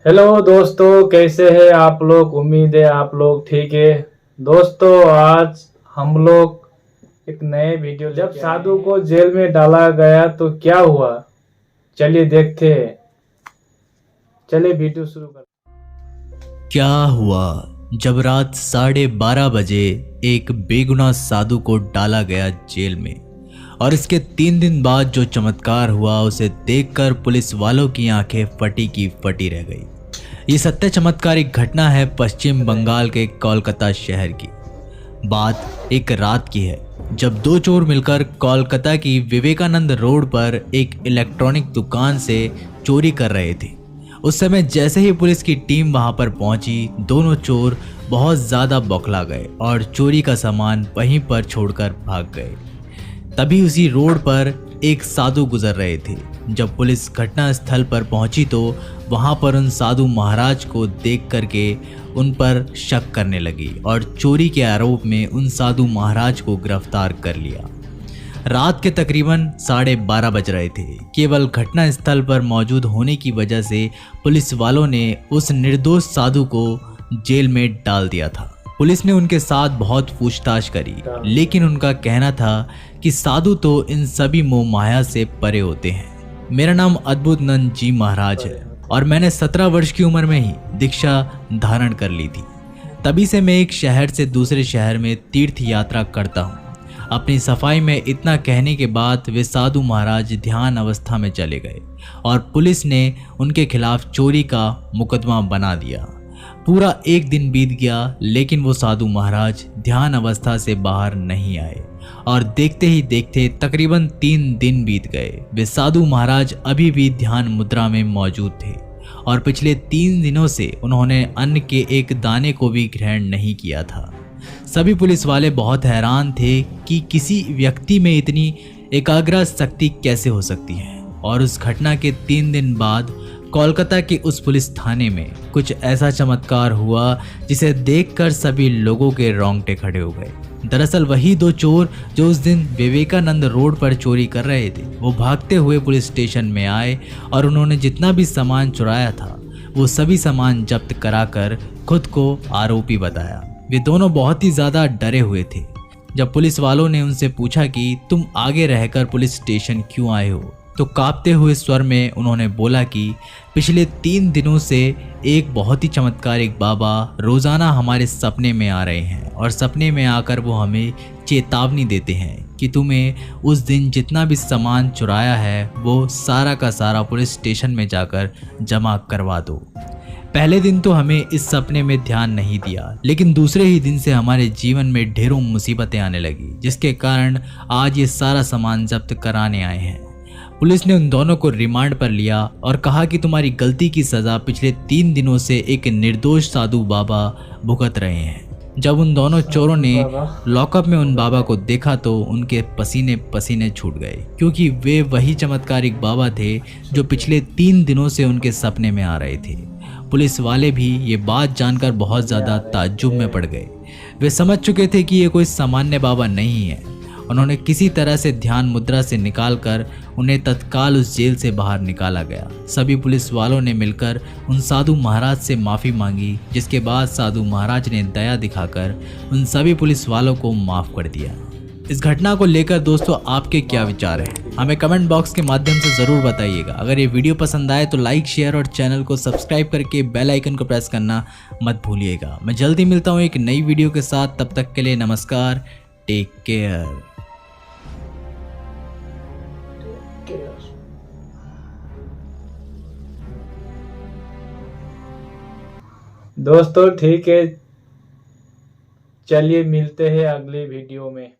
Hello दोस्तों, कैसे हैं आप लोग। उम्मीद है आप लोग ठीक है। दोस्तों, आज हम लोग एक नए वीडियो जब साधु को जेल में डाला गया तो क्या हुआ, चलिए देखते हैं। चलिए वीडियो शुरू कर। क्या हुआ जब रात 12:30 बजे एक बेगुनाह साधु को डाला गया जेल में, और इसके 3 दिन बाद जो चमत्कार हुआ उसे देखकर पुलिस वालों की आंखें फटी की फटी रह गई। ये सत्य चमत्कारिक घटना है पश्चिम बंगाल के कोलकाता शहर की। बात एक रात की है जब दो चोर मिलकर कोलकाता की विवेकानंद रोड पर एक इलेक्ट्रॉनिक दुकान से चोरी कर रहे थे। उस समय जैसे ही पुलिस की टीम वहां पर पहुंची, दोनों चोर बहुत ज़्यादा बौखला गए और चोरी का सामान वहीं पर छोड़कर भाग गए। तभी उसी रोड पर एक साधु गुजर रहे थे। जब पुलिस घटना स्थल पर पहुंची तो वहां पर उन साधु महाराज को देख करके उन पर शक करने लगी और चोरी के आरोप में उन साधु महाराज को गिरफ्तार कर लिया। रात के तकरीबन 12:30 बज रहे थे। केवल घटना स्थल पर मौजूद होने की वजह से पुलिस वालों ने उस निर्दोष साधु को जेल में डाल दिया था। पुलिस ने उनके साथ बहुत पूछताछ करी, लेकिन उनका कहना था कि साधु तो इन सभी मोह माया से परे होते हैं। मेरा नाम अद्भुत नंद जी महाराज है और मैंने 17 वर्ष की उम्र में ही दीक्षा धारण कर ली थी। तभी से मैं एक शहर से दूसरे शहर में तीर्थ यात्रा करता हूँ। अपनी सफाई में इतना कहने के बाद वे साधु महाराज ध्यान अवस्था में चले गए और पुलिस ने उनके खिलाफ चोरी का मुकदमा बना दिया। पूरा एक दिन बीत गया, लेकिन वो साधु महाराज ध्यान अवस्था से बाहर नहीं आए और देखते ही देखते तकरीबन 3 दिन बीत गए। वे साधु महाराज अभी भी ध्यान मुद्रा में मौजूद थे और पिछले 3 दिनों से उन्होंने अन्न के एक दाने को भी ग्रहण नहीं किया था। सभी पुलिस वाले बहुत हैरान थे कि किसी व्यक्ति में इतनी एकाग्र शक्ति कैसे हो सकती है। और उस घटना के 3 दिन बाद कोलकाता के उस पुलिस थाने में कुछ ऐसा चमत्कार हुआ जिसे देखकर सभी लोगों के रोंगटे खड़े हो गए। दरअसल वही दो चोर जो उस दिन विवेकानंद रोड पर चोरी कर रहे थे, वो भागते हुए पुलिस स्टेशन में आए और उन्होंने जितना भी सामान चुराया था वो सभी सामान जब्त कराकर खुद को आरोपी बताया। वे दोनों बहुत ही ज़्यादा डरे हुए थे। जब पुलिस वालों ने उनसे पूछा कि तुम आगे रहकर पुलिस स्टेशन क्यों आए हो, तो कांपते हुए स्वर में उन्होंने बोला कि पिछले 3 दिनों से एक बहुत ही चमत्कारिक बाबा रोज़ाना हमारे सपने में आ रहे हैं और सपने में आकर वो हमें चेतावनी देते हैं कि तुम्हें उस दिन जितना भी सामान चुराया है वो सारा का सारा पुलिस स्टेशन में जाकर जमा करवा दो। पहले दिन तो हमें इस सपने में ध्यान नहीं दिया, लेकिन दूसरे ही दिन से हमारे जीवन में ढेरों मुसीबतें आने लगी, जिसके कारण आज ये सारा सामान जब्त कराने आए हैं। पुलिस ने उन दोनों को रिमांड पर लिया और कहा कि तुम्हारी गलती की सज़ा पिछले 3 दिनों से एक निर्दोष साधु बाबा भुगत रहे हैं। जब उन दोनों चोरों ने लॉकअप में उन बाबा को देखा तो उनके पसीने पसीने छूट गए, क्योंकि वे वही चमत्कारिक बाबा थे जो पिछले 3 दिनों से उनके सपने में आ रहे थे। पुलिस वाले भी ये बात जानकर बहुत ज़्यादा ताज्जुब में पड़ गए। वे समझ चुके थे कि ये कोई सामान्य बाबा नहीं है। उन्होंने किसी तरह से ध्यान मुद्रा से निकालकर उन्हें तत्काल उस जेल से बाहर निकाला गया। सभी पुलिस वालों ने मिलकर उन साधु महाराज से माफ़ी मांगी, जिसके बाद साधु महाराज ने दया दिखाकर उन सभी पुलिस वालों को माफ़ कर दिया। इस घटना को लेकर दोस्तों आपके क्या विचार हैं, हमें कमेंट बॉक्स के माध्यम से ज़रूर बताइएगा। अगर ये वीडियो पसंद आए तो लाइक, शेयर और चैनल को सब्सक्राइब करके बेल आइकन को प्रेस करना मत भूलिएगा। मैं जल्दी मिलता हूँ एक नई वीडियो के साथ, तब तक के लिए नमस्कार, टेक केयर। दोस्तों ठीक है, चलिए मिलते हैं अगली वीडियो में।